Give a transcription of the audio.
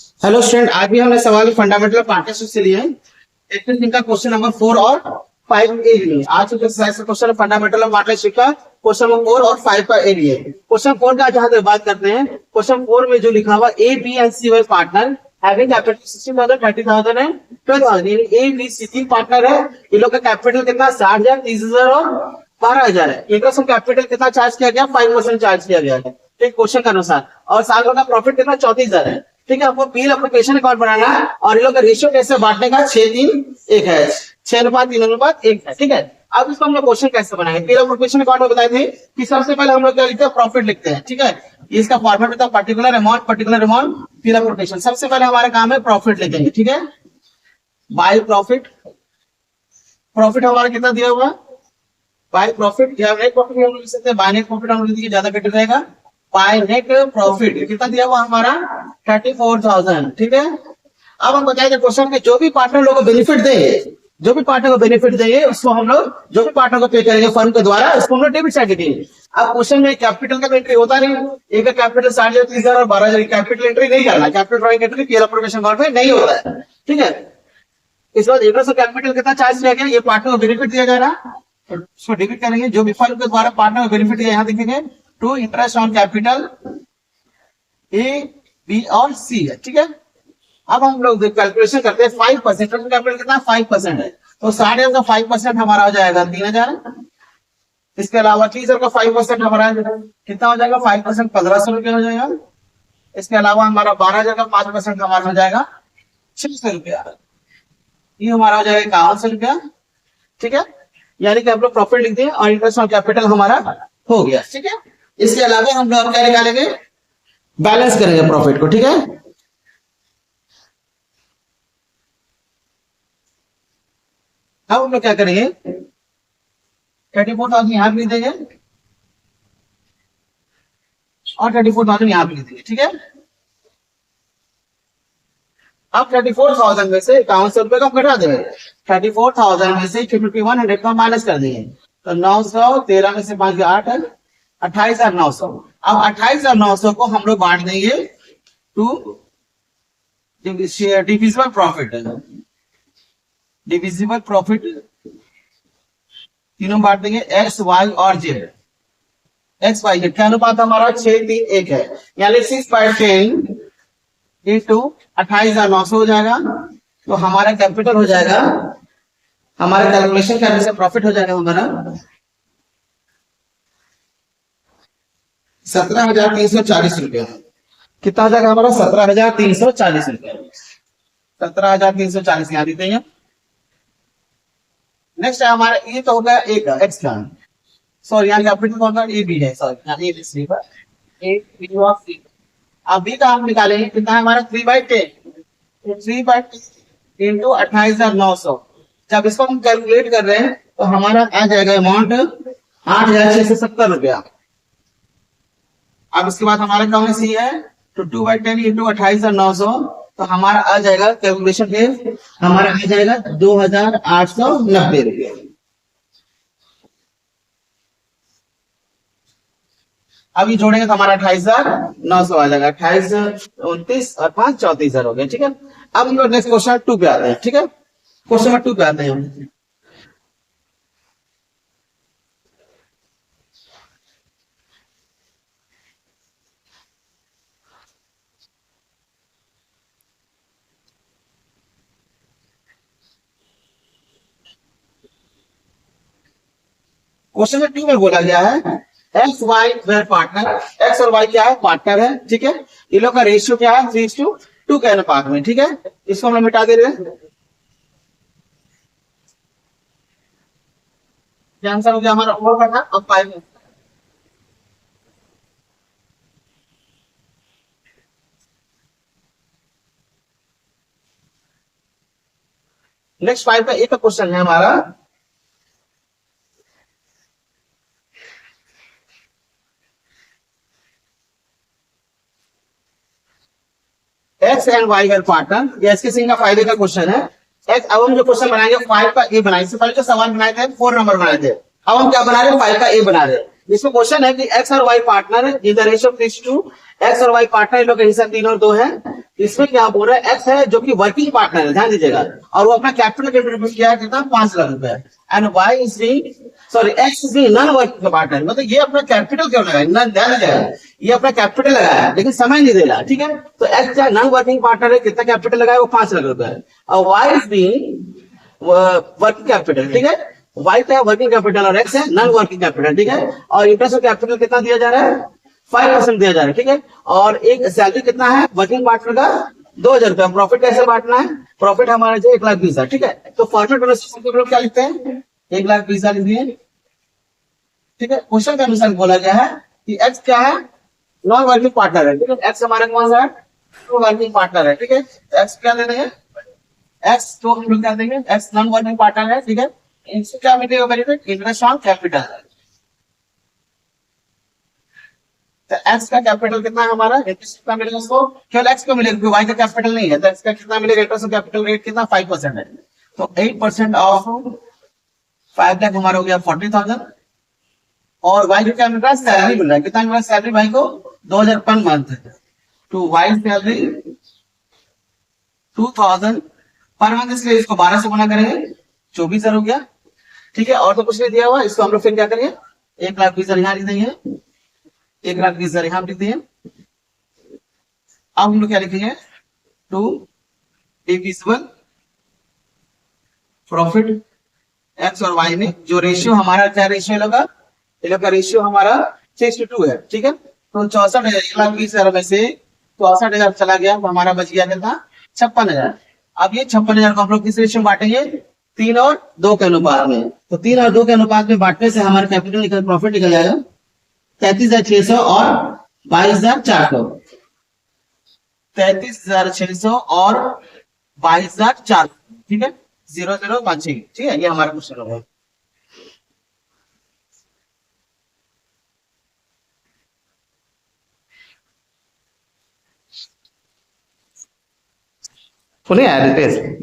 Hello student, आज भी हमने सवाल फंडामेंटल पार्टनरशिप से लिए एक्सरसाइज का क्वेश्चन नंबर 4 और 5 ए लिए। आज के एक्सरसाइज का क्वेश्चन फंडामेंटल पार्टनरशिप का क्वेश्चन नंबर 4 और 5 का ए लिए। क्वेश्चन 4 का जहां तक बात करते हैं, क्वेश्चन 4 में जो लिखा हुआ A B and C Y partner having capital 60,000, 30,000 and 12,000। A B C तीन पार्टनर है। इन लोग का कैपिटल कितना 60,000, 30,000 और 12,000 है। इंटरेस्ट ऑन कैपिटल कितना चार्ज किया गया, 5% चार्ज किया गया है ठीक क्वेश्चन के अनुसार। और साल भर का प्रॉफिट कितना 34,000 है। ठीक है, आपको पील एप्लीकेशन अकाउंट बनाना है और इन लोग का रेशियो कैसे बांटने का 6:3:1 है, 6:3:1 है। ठीक है, अब इसको हम लोग क्वेश्चन कैसे बनाएंगे। पील एप्लीकेशन अकाउंट में बताए थे कि सबसे पहले हम लोग क्या लिखते हैं, प्रॉफिट लिखते हैं। ठीक है, इसका फॉर्मेट होता है पर्टिकुलर अमाउंट पील एप्लीकेशन। सबसे पहले हमारा काम है प्रॉफिट लिखेंगे। ठीक है, बाय प्रॉफिट हमारा कितना दिया हुआ, बाय प्रॉफिट या नेट प्रॉफिट हम लोग लिख सकते हैं। बाय नेट प्रॉफिट हम लोग लिखिए, ज्यादा बेटर रहेगा। बाय नेट प्रॉफिट कितना दिया हुआ हमारा 34,000। ठीक है, अब हम बताएंगे क्वेश्चन के जो भी पार्टनर लोगों को बेनिफिट देंगे, उसको हम लोग जो भी पार्टनर को पे करेंगे फर्म के द्वारा, उसको हम लोग डेबिट साइड देंगे। अब क्वेश्चन में कैपिटल का एंट्री होता नहीं, एक कैपिटल 60,000, 30,000 और 12,000 कैपिटल एंट्री नहीं करना। Capital drawing entry PL application account में नहीं होता है। ठीक है, इस बार इंटरेस्ट ऑफ कैपिटल कितना चार्ज किया गया, ये पार्टनर को बेनिफिट दिया जा रहा है, उसको डेबिट करेंगे। जो भी फर्म के द्वारा पार्टनर को बेनिफिट दिया यहाँ देखेंगे to interest on capital A B और सी है। ठीक है, अब हम लोग कैलकुलेशन करते हैं 5%। कैपिटल कितना 5% है, तो 60,000 का 5% हमारा हो जाएगा 3,000। इसके अलावा 30,000 का 5% हमारा कितना हो जाएगा, 5% 1,500 रुपया हो जाएगा। इसके अलावा हमारा 12,000 का 5% हमारा हो जाएगा 600 रुपया, ये हमारा हो जाएगा 5100 रुपया। ठीक है, यानी कि हम लोग प्रॉफिट लिख दें और इंटरेस्ट ऑन कैपिटल हमारा हो गया। ठीक है, इसके अलावा हम लोग क्या निकालेंगे, बैलेंस करेंगे प्रॉफिट को। ठीक है, अब हम लोग क्या करेंगे, 34,000 यहां भी लिख देंगे और 34,000 यहां भी लिख देंगे। ठीक है, अब 34,000 में से 5100 रुपए को हम घटा देंगे। 34,000 में से 5100 को माइनस कर देंगे, तो 900, 13 में से 5 8 है, 28,900। अब 28,900 को हम लोग बांट देंगे टू डिविजिबल प्रॉफिट। तीनों बांट देंगे, एक्स वाई और जेड। एक्स वाई जेड क्या अनुपात हमारा 6:3:1 है, यानी 6/10 इंटू 28,900 हो जाएगा। तो हमारा कैपिटल हो जाएगा, हमारे कैलकुलेशन करने से प्रॉफिट हो जाएगा हमारा 17,340 रुपया। कितना हो जाएगा हमारा 17,340 रुपया। 17,340 यहाँ देते हैं। नेक्स्ट है हमारा, ये तो होगा एक एक्स का, सॉरी यहाँ कैपिटल होगा ए बी है, सॉरी यहाँ ए बी ऑफ सी। अब बी का हम निकालेंगे, कितना है हमारा 3/10 इंटू 28,900। जब इसको हम कैलकुलेट कर रहे हैं तो हमारा आ जाएगा अमाउंट 8,670 रुपया। अब इसके बाद हमारा कौन सी है, तो 2/10 इंटू 28,900, तो हमारा आ जाएगा कैलकुलेशन पे, हमारा आ जाएगा 2,890 रुपया। अभी जोड़ेंगे तो हमारा 28,900 आ जाएगा। 28, 29 और 5 34,000 हो गया। ठीक है, अब हम लोग नेक्स्ट क्वेश्चन 2 पे आते हैं। ठीक है, क्वेश्चन नंबर 2 पे आते हैं हम। क्वेश्चन नंबर 2 में बोला गया है एक्स वाई पार्टनर, एक्स और वाई क्या है, पार्टनर है। ठीक है, इन लोग का रेशियो क्या है 3:2 के अनुपात में। ठीक है, इसको हम लोग मिटा दे रहे हैं। आंसर हो गया हमारा ओवर का था, अब 5 नेक्स्ट 5 का एक क्वेश्चन है हमारा, एक्स एंड वाई है पार्टनर। इसके सिंह का फायदे का क्वेश्चन है। एक्स, अब हम जो क्वेश्चन बनाएंगे 5 का ए बनाए, इससे पहले जो सवाल बनाए थे 4 नंबर बनाए थे, अब हम क्या बना रहे हैं 5 का ए बना रहे हैं। इसमें क्वेश्चन है कि एक्स और Y partner in the ratio of 3:2। X और वाई पार्टनर, इन लोग का हिस्सा 3 और 2 है। इसमें क्या बोल रहा है, एक्स है जो कि वर्किंग पार्टनर है, ध्यान दीजिएगा, और वो अपना कैपिटल कंट्रीब्यूट किया है कितना, 5 लाख रुपए, and Y is sorry X is non working partner, मतलब ये अपना कैपिटल क्यों लगाया, ध्यान दीजिएगा, ये अपना कैपिटल लगाया लेकिन समय नहीं दे रहा, ठीक है, तो एक्स क्या नॉन वर्किंग पार्टनर है, कितना कैपिटल लगाया, वो 5 लाख रुपए है, और वाई इज वर्किंग कैपिटल, ठीक है, वाई क्या वर्किंग कैपिटल और एक्स है नॉन वर्किंग कैपिटल, ठीक है, और इंटरेस्ट ऑफ कैपिटल कितना दिया जा रहा है, 5% दिया जा रहा है, ठीक है, और एक सैलरी कितना है वर्किंग पार्टनर का, 2,000 रुपया, प्रॉफिट कैसे बांटना है, प्रॉफिट हमारा जो 1,20,000, ठीक है, तो फॉर्मेट हम लोग क्या लिखते हैं, 1,20,000 लिख दिए, ठीक है, क्वेश्चन के अनुसार बोला गया है कि एक्स क्या है, नॉन वर्किंग पार्टनर है, ठीक है, एक्स हमारा कौन सा है, नॉन वर्किंग पार्टनर है, ठीक है, एक्स क्या दे देंगे, एक्स तो हम लोग क्या देंगे, एक्स नॉन वर्किंग पार्टनर है, ठीक है, इनसे क्या मिलेगा बेनिफिट, इंटरेस्ट ऑन कैपिटल, तो एक्स का कैपिटल कितना है हमारा, इंटरेस्ट कितना मिलेगा उसको, केवल एक्स को मिलेगा, वाई का कैपिटल नहीं है, तो एक्स का कितना मिलेगा, इंटरेस्ट कैपिटल रेट कितना 5% है, तो 8% ऑफ 5 लाख हमारा हो गया 40,000, और वाई को क्या मिल रहा है, सैलरी मिल रहा है, कितना मिल रहा है सैलरी वाई को, 2,000 per month, to Y salary 2,000 per month, इसलिए इसको 12 से गुना करेंगे, 24,000 हो गया, ठीक है, और तो कुछ नहीं दिया हुआ, इसको हम लोग फिर क्या करेंगे, 1,20,000 यहाँ लिख देंगे, 1,20,000 यहाँ लिख दिए, अब हम लोग क्या लिखेंगे, टू डिविजिबल प्रॉफिट एक्स और वाई में जो रेशियो हमारा क्या रेशियो लगा, ये लोग का रेशियो हमारा 6:2 है, ठीक है, तो 64,000, 1,20,000 में से 64,000 चला गया, तो हमारा बच गया कितना, 56,000, अब ये 56,000 को हम लोग किस रेशियो में बांटेंगे, 3 और 2 के अनुपात में, तो 3 और 2 के अनुपात में बांटने से हमारा कैपिटल निकल, प्रॉफिट निकल जाएगा 33,600 और 22,400, 33,600 और 22,400, ठीक है, 0016, ठीक है, ये हमारा क्वेश्चन होगा। सुनिए रितेश,